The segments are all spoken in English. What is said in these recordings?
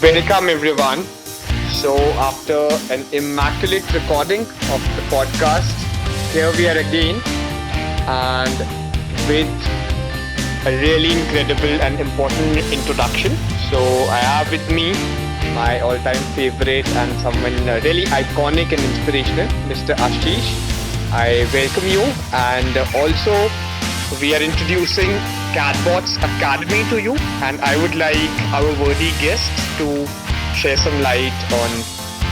Welcome everyone. So, after an immaculate recording of the podcast, here we are again and with a really incredible and important introduction. So, I have with me my all time favorite and someone really iconic and inspirational, Mr. Ashish. I welcome you, and also we are introducing KATBOTZ Academy to you, and I would like our worthy guests to share some light on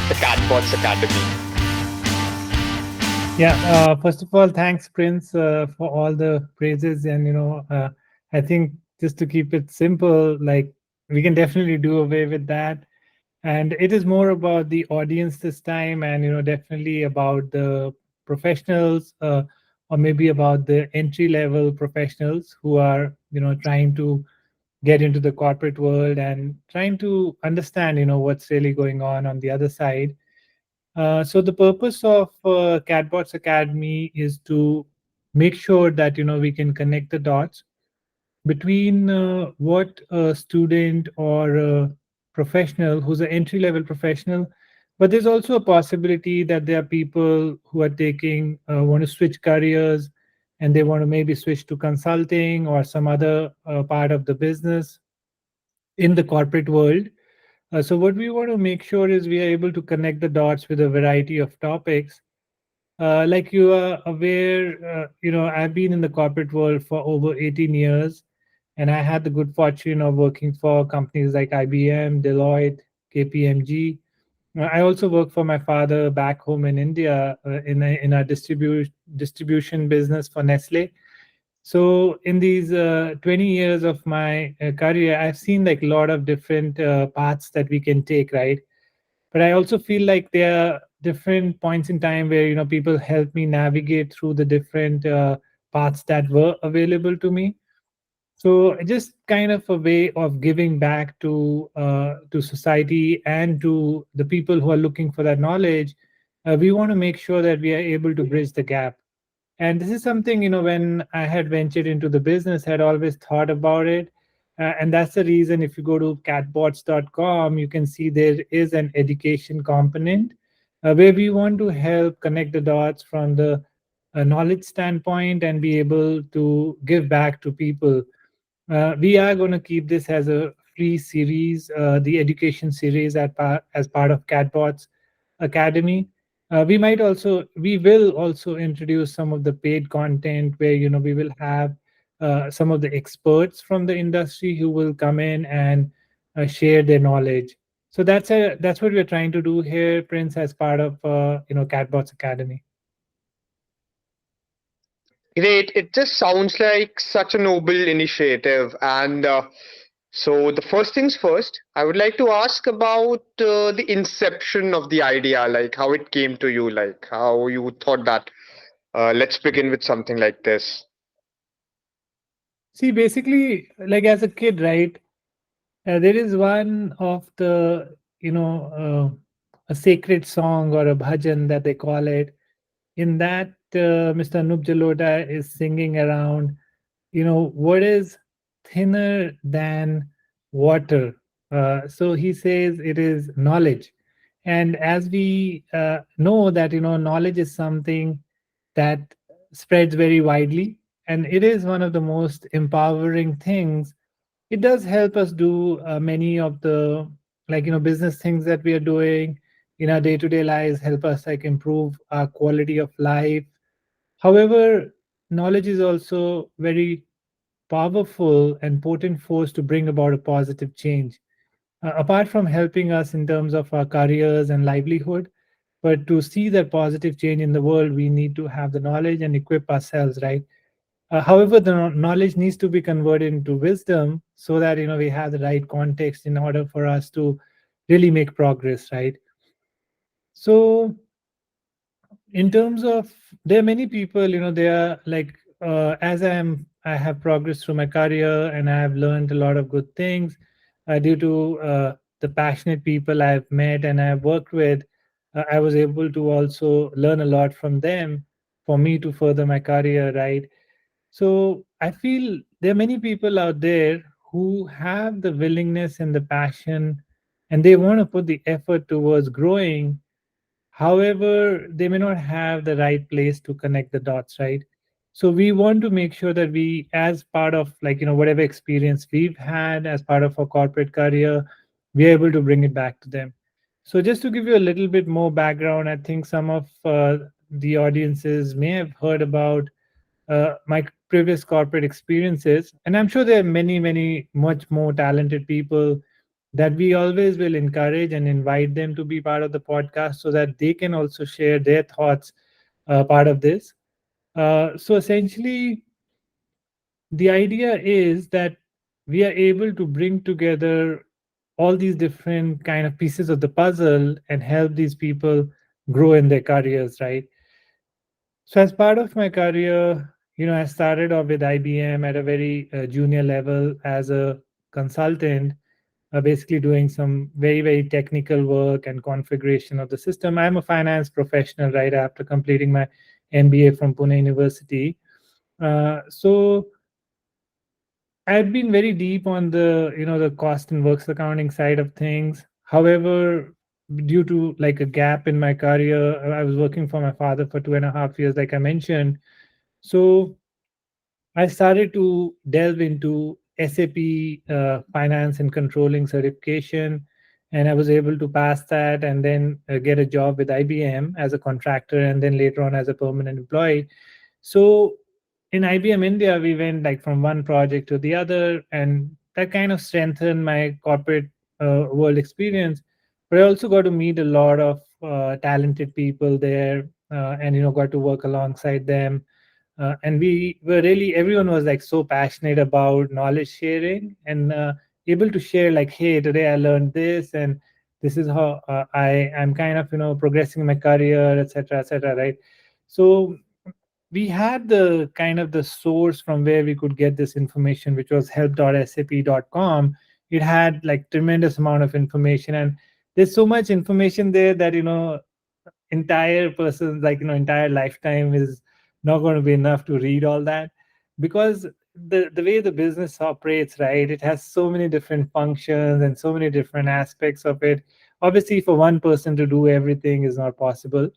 the KATBOTZ Academy. Yeah, first of all, thanks, Prince, for all the praises. And, I think just to keep it simple, like we can definitely do away with that. And it is more about the audience this time, and, definitely about the professionals, or maybe about the entry level professionals who are, trying to get into the corporate world and trying to understand, what's really going on the other side. So the purpose of KATBOTZ Academy is to make sure that we can connect the dots between what a student or a professional who's an entry level professional, but there's also a possibility that there are people who are taking want to switch careers, and they want to maybe switch to consulting or some other part of the business in the corporate world. So what we want to make sure is we are able to connect the dots with a variety of topics. Like you are aware, I've been in the corporate world for over 18 years, and I had the good fortune of working for companies like IBM, Deloitte, KPMG. I also work for my father back home in India, in a distribution business for Nestle. So in these 20 years of my career, I've seen like a lot of different paths that we can take, right? But I also feel like there are different points in time where people help me navigate through the different paths that were available to me. So just kind of a way of giving back to society and to the people who are looking for that knowledge. We want to make sure that we are able to bridge the gap. And this is something, when I had ventured into the business, had always thought about it. And that's the reason if you go to catbots.com, you can see there is an education component where we want to help connect the dots from the knowledge standpoint and be able to give back to people. We are going to keep this as a free series, the education series as part of CatBots Academy. We will also introduce some of the paid content where we will have some of the experts from the industry who will come in and share their knowledge. So that's what we're trying to do here, Prince, as part of CatBots Academy. Great. It just sounds like such a noble initiative. And so, the first things first, I would like to ask about the inception of the idea, like how it came to you, like how you thought that. Let's begin with something like this. See, basically, like as a kid, right? There is one of the, a sacred song or a bhajan that they call it. In that, Mr. Anup Jalota is singing around, what is thinner than water? So he says it is knowledge. And as we know that, knowledge is something that spreads very widely, and it is one of the most empowering things. It does help us do many of the, like, business things that we are doing in our day-to-day lives, help us like improve our quality of life. However, knowledge is also very powerful and potent force to bring about a positive change. Apart from helping us in terms of our careers and livelihood, but to see that positive change in the world, we need to have the knowledge and equip ourselves, right? However, the knowledge needs to be converted into wisdom so that we have the right context in order for us to really make progress, right? So in terms of, there are many people, they are like, I have progressed through my career and I have learned a lot of good things due to the passionate people I've met and I've worked with. I was able to also learn a lot from them for me to further my career, right? So I feel there are many people out there who have the willingness and the passion and they want to put the effort towards growing. However, they may not have the right place to connect the dots, right? So we want to make sure that we, as part of, like, whatever experience we've had as part of our corporate career, we're able to bring it back to them. So just to give you a little bit more background, I think some of the audiences may have heard about my previous corporate experiences, and I'm sure there are many, many much more talented people that we always will encourage and invite them to be part of the podcast so that they can also share their thoughts part of this. So essentially, the idea is that we are able to bring together all these different kind of pieces of the puzzle and help these people grow in their careers, right? So as part of my career, I started off with IBM at a very junior level as a consultant, basically doing some very, very technical work and configuration of the system. I'm a finance professional right after completing my MBA from Pune University. So I've been very deep on the cost and works accounting side of things. However, due to like a gap in my career, I was working for my father for 2.5 years, like I mentioned. So I started to delve into SAP finance and controlling certification, and I was able to pass that and then get a job with IBM as a contractor, and then later on as a permanent employee. So in IBM India, we went like from one project to the other, and that kind of strengthened my corporate world experience. But I also got to meet a lot of talented people there, and got to work alongside them. And we were really, everyone was like so passionate about knowledge sharing and able to share like, hey, today I learned this, and this is how I am kind of progressing in my career, etc., etc., right? So we had the kind of the source from where we could get this information, which was help.sap.com. It had like tremendous amount of information, and there's so much information there that entire person's like entire lifetime is not going to be enough to read all that, because the way the business operates, right, it has so many different functions and so many different aspects of it. Obviously, for one person to do everything is not possible,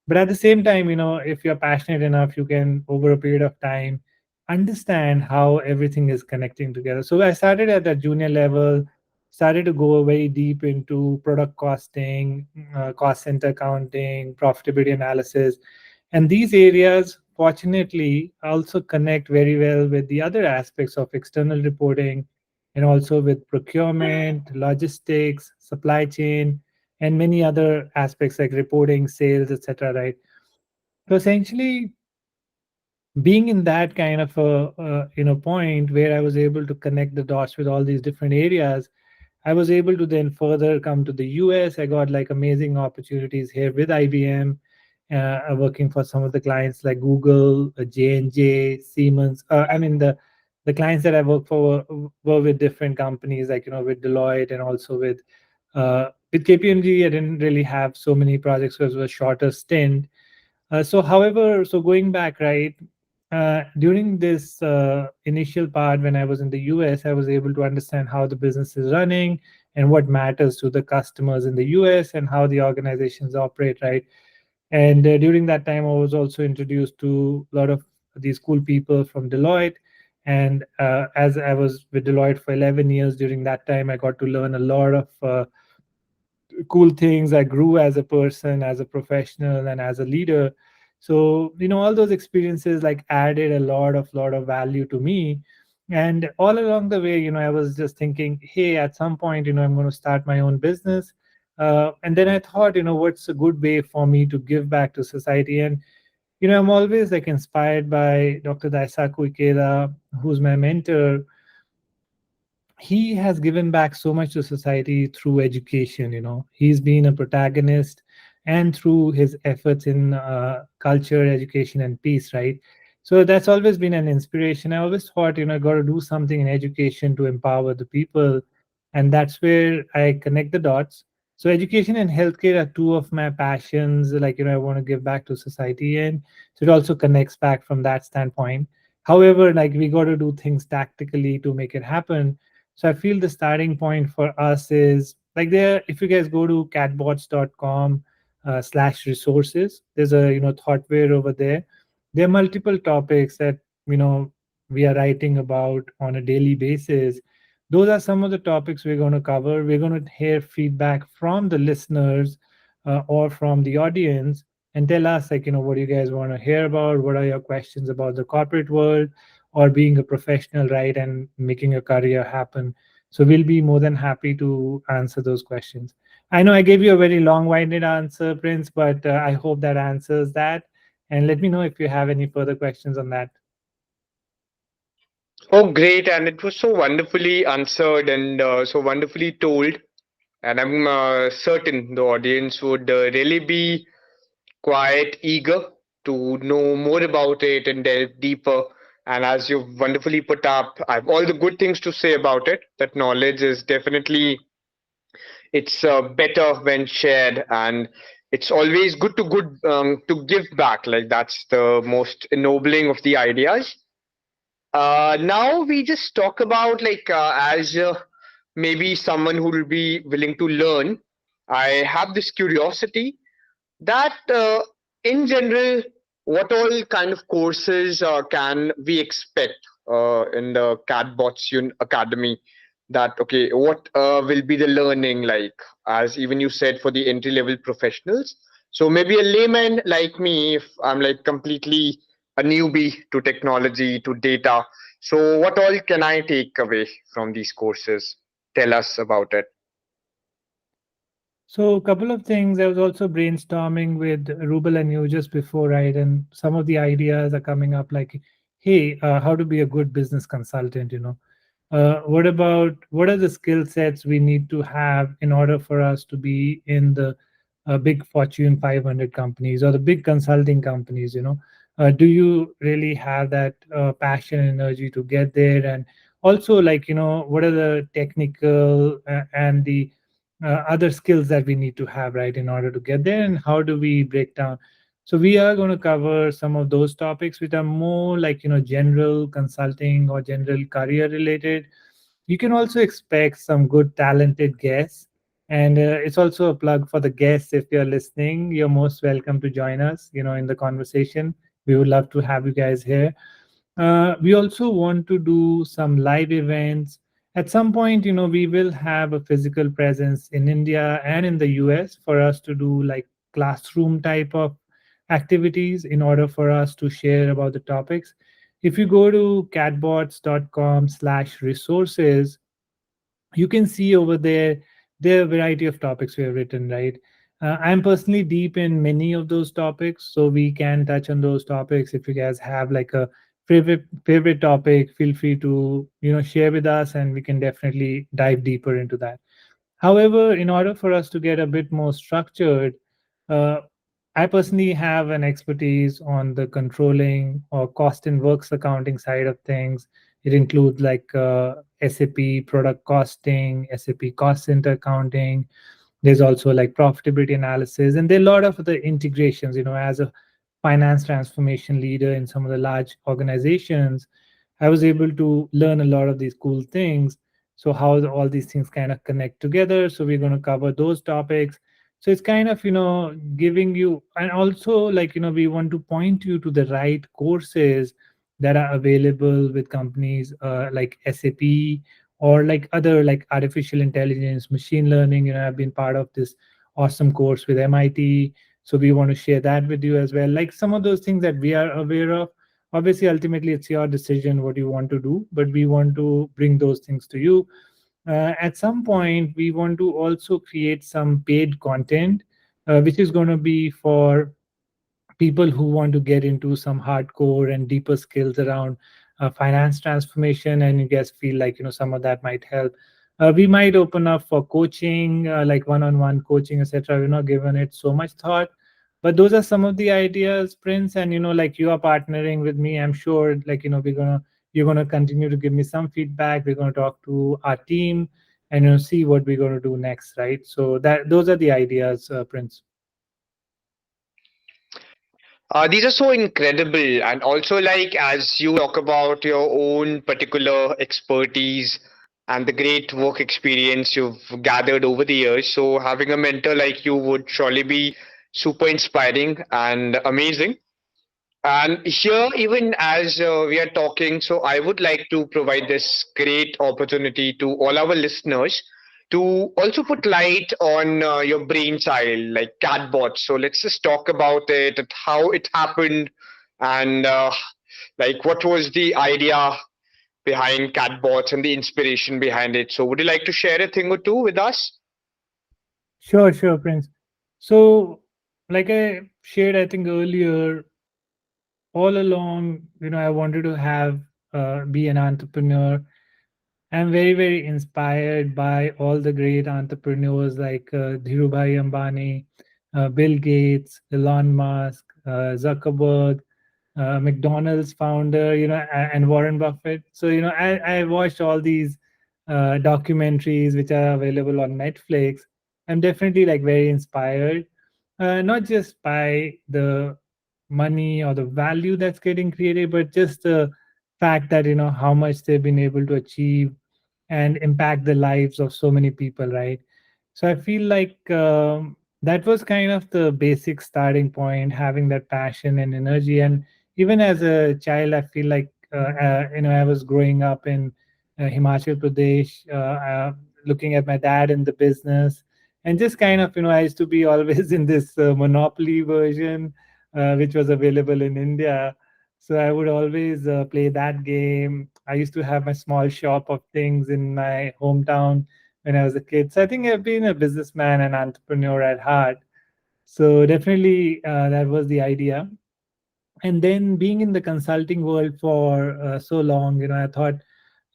but at the same time, if you're passionate enough, you can over a period of time understand how everything is connecting together. So I started at the junior level, started to go very deep into product costing, cost center accounting, profitability analysis, and these areas fortunately also connect very well with the other aspects of external reporting, and also with procurement, logistics, supply chain, and many other aspects like reporting, sales, etc., right? So essentially, being in that kind of a point where I was able to connect the dots with all these different areas, I was able to then further come to the US. I got like amazing opportunities here with IBM, working for some of the clients like Google, J&J, Siemens. I mean, the clients that I work for were with different companies, like with Deloitte, and also with KPMG. I didn't really have so many projects because it was a shorter stint. So going back, right, during this initial part when I was in the US, I was able to understand how the business is running and what matters to the customers in the US and how the organizations operate, right? And during that time, I was also introduced to a lot of these cool people from Deloitte. And as I was with Deloitte for 11 years, during that time, I got to learn a lot of cool things. I grew as a person, as a professional, and as a leader. So all those experiences like added a lot of value to me. And all along the way, I was just thinking, hey, at some point, I'm going to start my own business. And then I thought, what's a good way for me to give back to society? And I'm always like inspired by Dr. Daisaku Ikeda, who's my mentor. He has given back so much to society through education. He's been a protagonist, and through his efforts in culture, education, and peace, right? So that's always been an inspiration. I always thought, I got to do something in education to empower the people, and that's where I connect the dots. So education and healthcare are two of my passions, like I want to give back to society, and so it also connects back from that standpoint. However, like we got to do things tactically to make it happen. So I feel the starting point for us is like there, if you guys go to catbots.com slash resources, there's a thoughtware over there. There are multiple topics that you know we are writing about on a daily basis. Those are some of the topics we're going to cover. We're going to hear feedback from the listeners or from the audience, and tell us, like, what do you guys want to hear about? What are your questions about the corporate world or being a professional, right, and making a career happen? So we'll be more than happy to answer those questions. I know I gave you a very long-winded answer, Prince, but I hope that answers that. And let me know if you have any further questions on that. Oh, great. And it was so wonderfully answered and so wonderfully told. And I'm certain the audience would really be quite eager to know more about it and delve deeper. And as you've wonderfully put up, I have all the good things to say about it. That knowledge is definitely it's better when shared, and it's always good to give back. Like that's the most ennobling of the ideas. Now we just talk about like as maybe someone who will be willing to learn. I have this curiosity that in general, what all kind of courses can we expect in the Academy? That okay, what will be the learning like? As even you said for the entry level professionals. So maybe a layman like me, if I'm like completely a newbie to technology to data. So what all can I take away from these courses? Tell us about it. So a couple of things. I was also brainstorming with Rubel and you just before, right? And some of the ideas are coming up like, hey, how to be a good business consultant, what are the skill sets we need to have in order for us to be in the big Fortune 500 companies or the big consulting companies? Do you really have that passion and energy to get there? And also, like, what are the technical and the other skills that we need to have, right, in order to get there? And how do we break down? So we are going to cover some of those topics which are more like general consulting or general career related. You can also expect some good talented guests, and it's also a plug for the guests. If you're listening, you're most welcome to join us in the conversation. We would love to have you guys here. We also want to do some live events. At some point, we will have a physical presence in India and in the US for us to do like classroom type of activities in order for us to share about the topics. If you go to catbots.com/resources, you can see over there are a variety of topics we have written, right? I'm personally deep in many of those topics, so we can touch on those topics. If you guys have like a favorite topic, feel free to share with us, and we can definitely dive deeper into that. However, in order for us to get a bit more structured, uh, I personally have an expertise on the controlling or cost and works accounting side of things. It includes like SAP product costing, SAP cost center accounting. There's also like profitability analysis, and there are a lot of the integrations. As a finance transformation leader in some of the large organizations, I was able to learn a lot of these cool things. So how all these things kind of connect together. So we're going to cover those topics. So it's kind of giving you, and also like we want to point you to the right courses that are available with companies like SAP or like other like artificial intelligence, machine learning. I've been part of this awesome course with MIT, so we want to share that with you as well, like some of those things that we are aware of. Obviously, ultimately it's your decision what you want to do, but we want to bring those things to you. At some point we want to also create some paid content, which is going to be for people who want to get into some hardcore and deeper skills around finance transformation, and you guys feel like some of that might help. We might open up for coaching, like one-on-one coaching, etc. We're not given it so much thought, but those are some of the ideas, Prince. And like you are partnering with me, I'm sure, like you're gonna continue to give me some feedback. We're gonna talk to our team and see what we're gonna do next, right? So that those are the ideas, Prince. These are so incredible, and also like as you talk about your own particular expertise and the great work experience you've gathered over the years. So having a mentor like you would surely be super inspiring and amazing. And here, even as we are talking, so I would like to provide this great opportunity to all our listeners to also put light on your brainchild, like CatBots. So let's just talk about it, and how it happened, and like what was the idea behind CatBots and the inspiration behind it. So would you like to share a thing or two with us? Sure, sure, Prince. So, like I shared, I think earlier, all along, I wanted to have be an entrepreneur. I'm very, very inspired by all the great entrepreneurs like Dhirubhai Ambani, Bill Gates, Elon Musk, Zuckerberg, McDonald's founder, and Warren Buffett. So, I watched all these documentaries which are available on Netflix. I'm definitely like very inspired, not just by the money or the value that's getting created, but just the fact that, how much they've been able to achieve and impact the lives of so many people, right? So I feel like that was kind of the basic starting point, having that passion and energy. And even as a child, I feel like I was growing up in Himachal Pradesh, looking at my dad in the business, and just kind of, I used to be always in this Monopoly version, which was available in India. So I would always play that game. I used to have my small shop of things in my hometown when I was a kid. So I think I've been a businessman and entrepreneur at heart. So definitely that was the idea. And then being in the consulting world for so long, I thought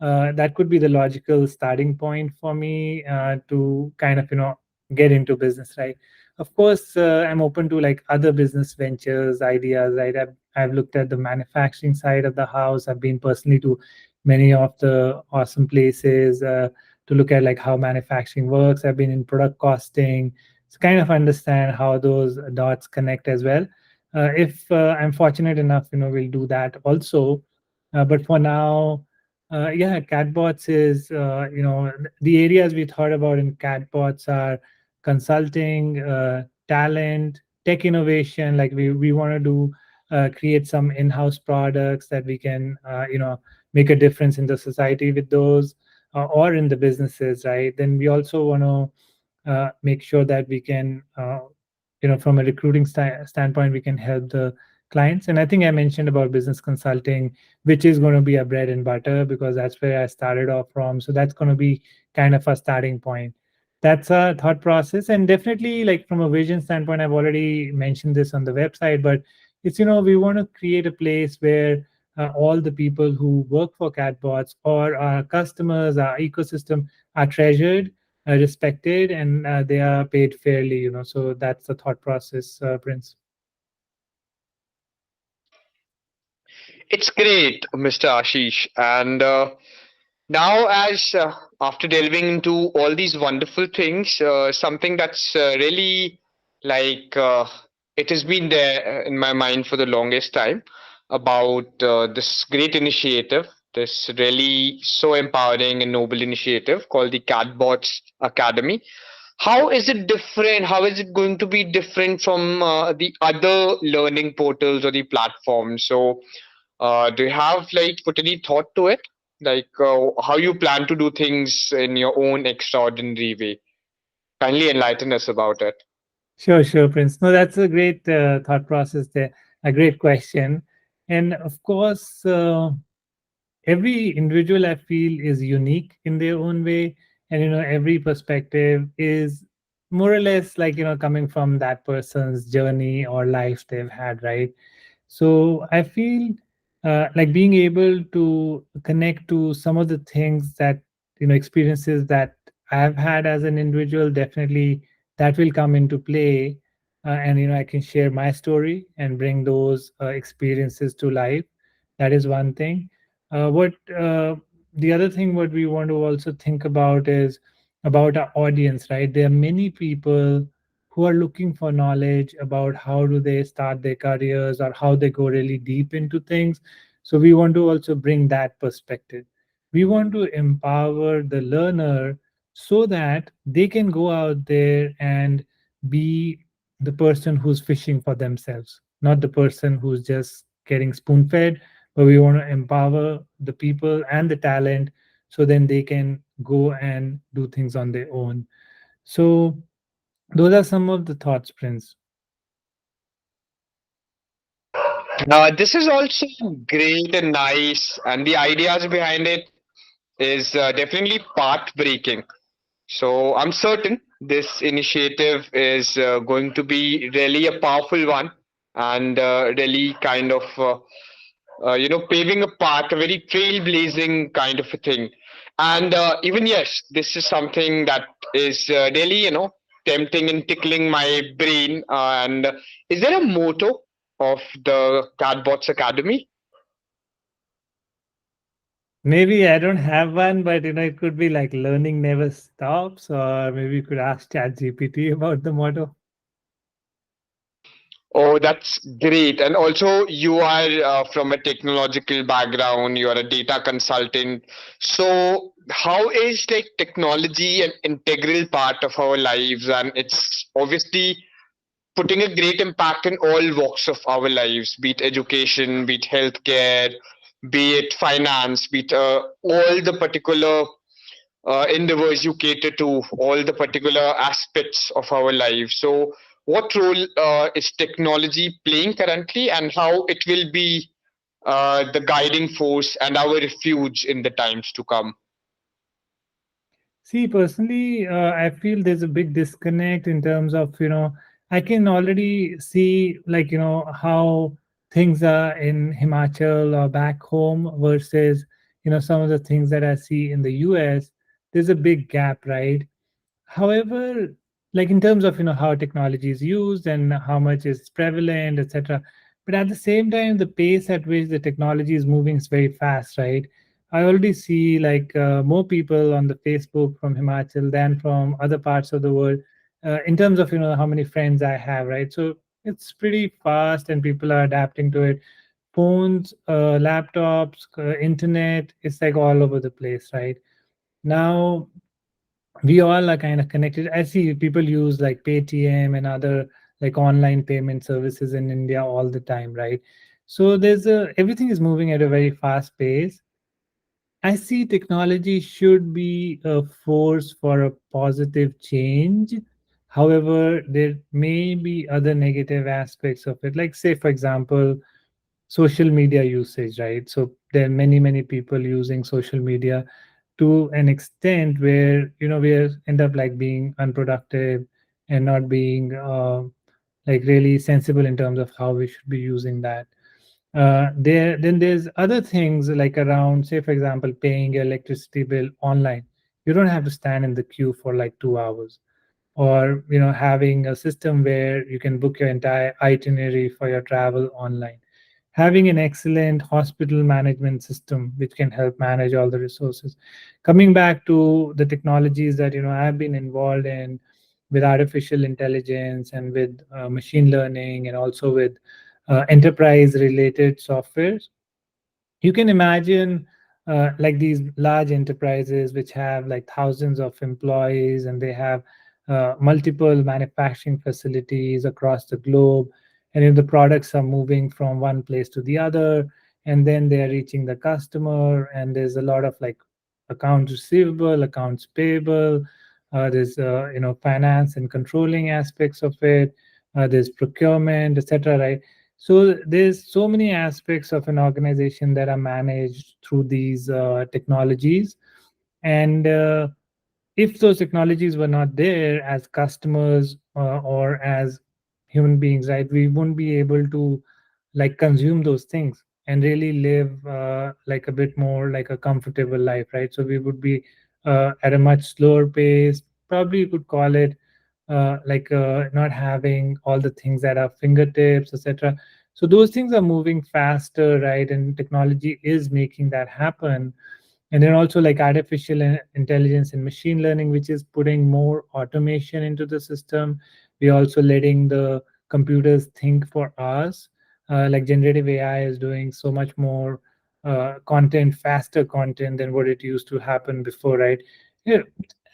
that could be the logical starting point for me to kind of get into business, right? Of course, I'm open to like other business ventures ideas, right? I've looked at the manufacturing side of the house. I've been personally to many of the awesome places to look at like how manufacturing works. I've been in product costing to kind of understand how those dots connect as well. If I'm fortunate enough, we'll do that also. But for now, yeah, CatBots is, the areas we thought about in CatBots are consulting, talent, tech innovation. Like we want to do, create some in-house products that we can, make a difference in the society with those, or in the businesses, right? Then we also want to make sure that we can, from a recruiting standpoint, we can help the clients. And I think I mentioned about business consulting, which is going to be a bread and butter because that's where I started off from. So that's going to be kind of a starting point. That's a thought process. And definitely, like from a vision standpoint, I've already mentioned this on the website, but it's, we want to create a place where all the people who work for CatBots or our customers, our ecosystem are treasured, respected, and they are paid fairly, So that's the thought process, Prince. It's great, Mr. Ashish. And now, as after delving into all these wonderful things, something that's really like it has been there in my mind for the longest time about this great initiative, this really so empowering and noble initiative called the CatBots Academy. How is it different? How is it going to be different from the other learning portals or the platforms? So, do you have like put any thought to it? Like how you plan to do things in your own extraordinary way? Kindly enlighten us about it. Sure, sure, Prince. No, that's a great thought process there. A great question. And of course, every individual I feel is unique in their own way. And, every perspective is more or less like, coming from that person's journey or life they've had, right? So I feel like being able to connect to some of the things that, experiences that I've had as an individual, definitely that will come into play. And, I can share my story and bring those experiences to life. That is one thing. What The other thing, what we want to also think about is about our audience, right? There are many people who are looking for knowledge about how do they start their careers or how they go really deep into things. So we want to also bring that perspective. We want to empower the learner so that they can go out there and be the person who's fishing for themselves, not the person who's just getting spoon fed, but we want to empower the people and the talent so then they can go and do things on their own. So those are some of the thoughts, Prince. This is also great and nice, and the ideas behind it is definitely path breaking. So I'm certain this initiative is going to be really a powerful one, and really kind of paving a path, a very trailblazing kind of a thing. And even yes, this is something that is really tempting and tickling my brain. And is there a motto of the KATBOTZ Academy? Maybe I don't have one, but it could be like learning never stops, or maybe you could ask ChatGPT about the motto. Oh, that's great. And also, you are from a technological background, you are a data consultant. So, how is like technology an integral part of our lives? And it's obviously putting a great impact in all walks of our lives, be it education, be it healthcare, be it finance, be it all the particular endeavors you cater to, all the particular aspects of our lives. So, what role is technology playing currently, and how it will be the guiding force and our refuge in the times to come? See, personally, I feel there's a big disconnect in terms of, I can already see like, how things are in Himachal or back home versus, some of the things that I see in the US. There's a big gap, right? However, like in terms of how technology is used and how much is prevalent, etc. But at the same time, the pace at which the technology is moving is very fast, right? I already see like more people on the Facebook from Himachal than from other parts of the world, in terms of how many friends I have, right? So it's pretty fast, and people are adapting to it. Phones, laptops, internet, it's like all over the place, right? Now we all are kind of connected. I see people use like Paytm and other like online payment services in India all the time, right? So there's a everything is moving at a very fast pace. I see technology should be a force for a positive change. However, there may be other negative aspects of it. Like, say, for example, social media usage, right? So there are many people using social media to an extent where we end up like being unproductive and not being like really sensible in terms of how we should be using that. There's other things like around, say for example, paying your electricity bill online. You don't have to stand in the queue for like 2 hours, or having a system where you can book your entire itinerary for your travel online, having an excellent hospital management system which can help manage all the resources. Coming back to the technologies that I've been involved in, with artificial intelligence and with machine learning, and also with enterprise related softwares, you can imagine like these large enterprises which have like thousands of employees, and they have multiple manufacturing facilities across the globe, and if the products are moving from one place to the other, and then they are reaching the customer, and there's a lot of like accounts receivable, accounts payable, there's finance and controlling aspects of it, there's procurement, etc., right? So there's so many aspects of an organization that are managed through these technologies, and if those technologies were not there as customers or as human beings, right, we wouldn't be able to like consume those things and really live like a bit more like a comfortable life, right? So we would be at a much slower pace. Probably you could call it like not having all the things at our fingertips, etc. So those things are moving faster, right? And technology is making that happen. And then also like artificial intelligence and machine learning, which is putting more automation into the system. We're also letting the computers think for us. Like generative AI is doing so much more content, faster content than what it used to happen before, right? Yeah,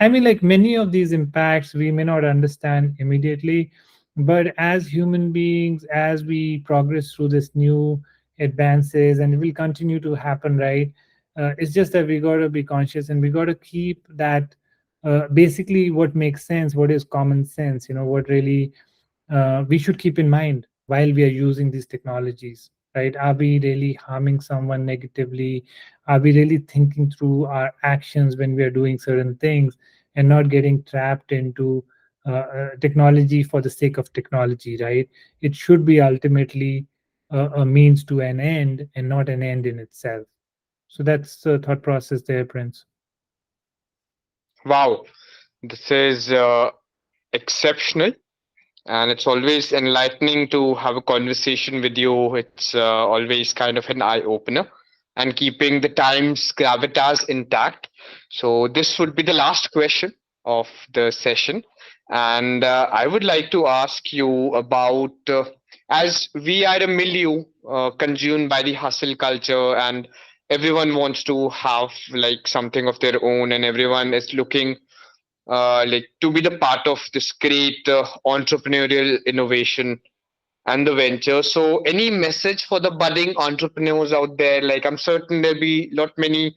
I mean, like many of these impacts we may not understand immediately, but as human beings, as we progress through this new advances, and it will continue to happen, right? It's just that we got to be conscious and we got to keep that basically what makes sense, what is common sense, what really we should keep in mind while we are using these technologies, right? Are we really harming someone negatively? Are we really thinking through our actions when we are doing certain things and not getting trapped into technology for the sake of technology, right? It should be ultimately a means to an end and not an end in itself. So that's the thought process there, Prince. Wow, this is exceptional. And it's always enlightening to have a conversation with you. It's always kind of an eye opener and keeping the time's gravitas intact. So, this would be the last question of the session. And I would like to ask you about as we are a milieu consumed by the hustle culture, and everyone wants to have like something of their own, and everyone is looking like to be the part of this great entrepreneurial innovation and the venture. So, any message for the budding entrepreneurs out there? Like, I'm certain there'll be lot many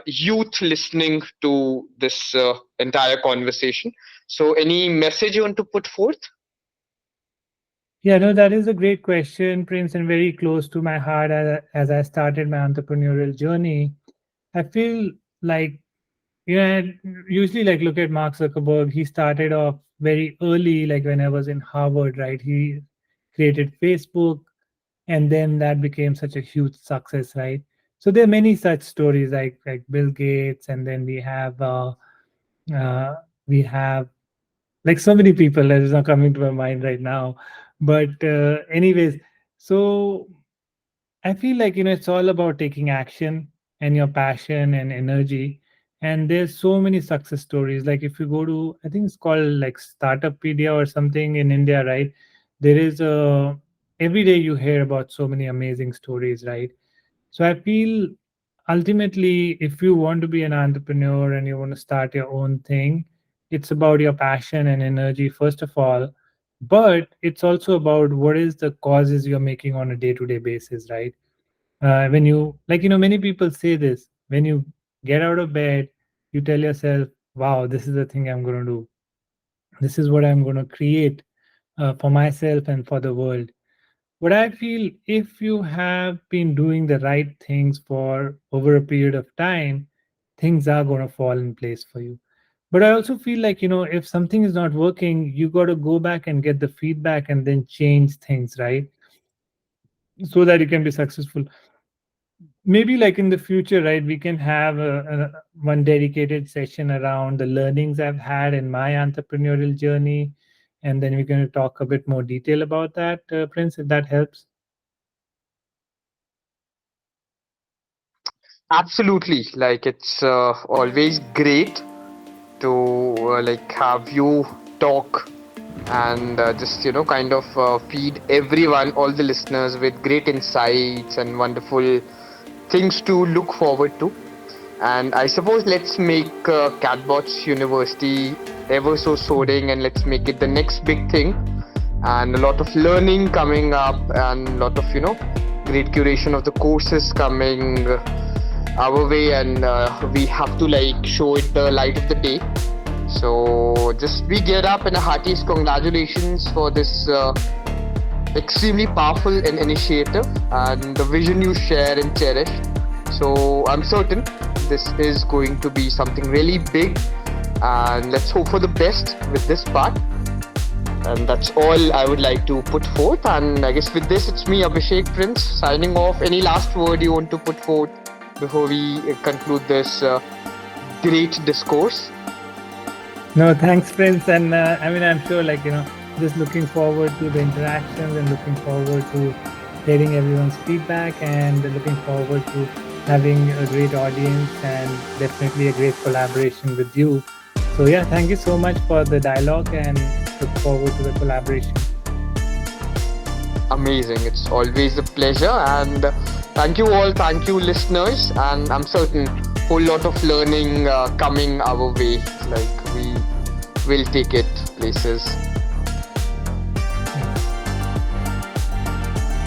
youth listening to this entire conversation. So, any message you want to put forth? Yeah, no, that is a great question, Prince, and very close to my heart as I started my entrepreneurial journey. I feel like, I usually like look at Mark Zuckerberg. He started off very early, like when I was in Harvard, right? He created Facebook, and then that became such a huge success, right? So there are many such stories like Bill Gates, and then uh, we have like so many people that is not coming to my mind right now. But anyways, so I feel like, it's all about taking action and your passion and energy. And there's so many success stories. Like if you go to, I think it's called like Startuppedia or something in India, right? There is every day you hear about so many amazing stories, right? So I feel ultimately, if you want to be an entrepreneur and you want to start your own thing, it's about your passion and energy, first of all. But it's also about what is the causes you're making on a day to day basis, right? When you like many people say this, when you get out of bed, you tell yourself, wow, this is the thing I'm going to do, this is what I'm going to create for myself and for the world. What I feel, if you have been doing the right things for over a period of time, things are going to fall in place for you. But I also feel like, if something is not working, you got to go back and get the feedback and then change things, right? So that you can be successful. Maybe like in the future, right, we can have one dedicated session around the learnings I've had in my entrepreneurial journey, and then we're going to talk a bit more detail about that, Prince, if that helps. Absolutely. Like, it's always great to like have you talk and just kind of feed everyone, all the listeners, with great insights and wonderful things to look forward to. And I suppose let's make KATBOTZ University ever so soaring, and let's make it the next big thing. And a lot of learning coming up, and a lot of great curation of the courses coming our way, and we have to like show it the light of the day. So just be geared up, and a heartiest congratulations for this extremely powerful initiative and the vision you share and cherish. So I'm certain this is going to be something really big, and let's hope for the best with this part. And that's all I would like to put forth. And I guess with this, it's me, Abhishek Prince, signing off. Any last word you want to put forth before we conclude this great discourse? No, thanks, Prince. And I mean, I'm sure, like, just looking forward to the interactions and looking forward to hearing everyone's feedback and looking forward to having a great audience and definitely a great collaboration with you. So, yeah, thank you so much for the dialogue and look forward to the collaboration. Amazing. It's always a pleasure. And Thank you all. Thank you, listeners. And I'm certain whole lot of learning coming our way. Like we will take it places.